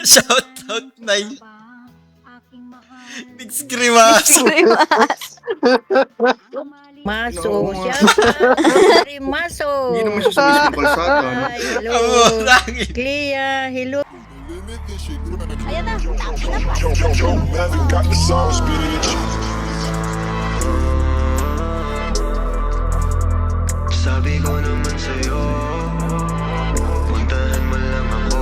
Shoutout, Nay. Mix Grimas. Maso, siyempre. Maso. Hindi naman siya sa mismong kalsada. No? Ay, hello. Ang lagi. Clea, hello. Ayan na. Got the sauce, bitch. Sabi ko naman sa'yo, puntahan mo lang ako.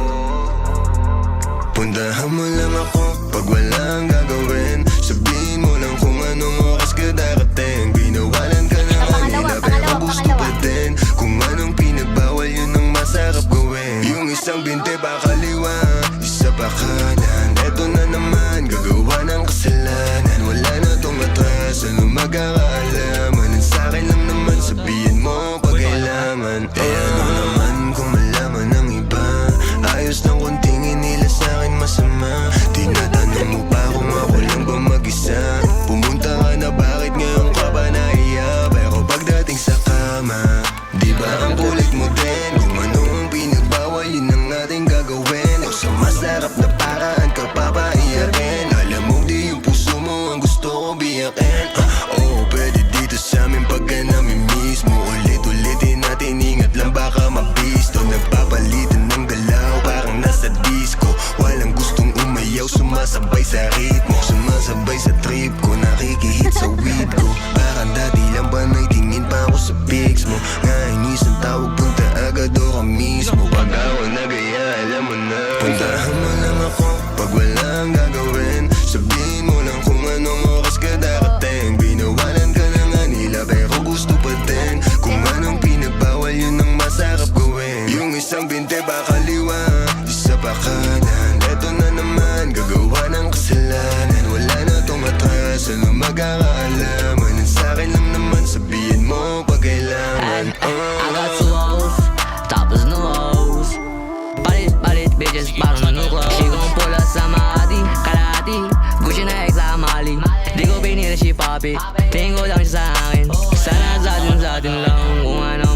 Puntahan mo lang ako pag walang gagawin. Sabihin mo lang kung anong oras ka darating. Binawalan ka na kanina pero gusto pa din. Kung anong pinagbawal yun ang masarap gawin. Yung isang binte pa kaliwa, isa pa kanan. Eto na naman, gagawa ng kasalanan. Wala na tong atras, ano magkakaalaman. Ang sa'kin lang naman, sabihin mo pag kailangan. Eh ano naman kung malaman ng iba. Ayos lang kung tingin nila sa'kin masama. Tinatanong mo pa kung ako lang ba mag-isa. Pumunta ka na, bakit ngayon ka ba nahiya? Pero pagdating sa kama, di ba ang kulit mo din? Kung ano ang pinagbawal, yun ang ating gagawin. O sa masarap na paraan ka papaiyakin. Alam mo di yung puso mo ang gusto ko biyakin. Oo, pwede dito sa amin pagka namin mismo. Ulit-ulitin natin, ingat lang baka mabisto. Nagpapalitan ng galaw, parang nasa disco. Walang gustong umayaw, sumasabay sa ritmo. Sumasabay sa trip ko, nakikihit sa weed ko. Parang dati lang ba naitingin pa ako sa pics mo. Ngainis ang tawag, punta agad o ka mismo. Pag ako nagaya, alam mo na. Puntahan mo lang ako pag walang gagawin. Sabihin mo lang kung anong oras ka darating. Binawalan ka na nga nila pero gusto pa din. Kung anong pinagbawal yun ang masarap gawin. Yung isang binte ba kaliwa, isa pa kanan. Eto na naman, gagawa ng kasalanan. Wala na tong atras, ano magkakaalaman. Ang sa'kin lang naman, sabihin mo pag kailangan. I got two hoes, tapos no hoes. Palit, bitches, parang nanuklo. She gon' pull up sa Makati, kalahati. Gucci na ex sa Mali. Di ko pinili si Papi, tingin ko lang siya sa akin. Sana sa atin lang kung ano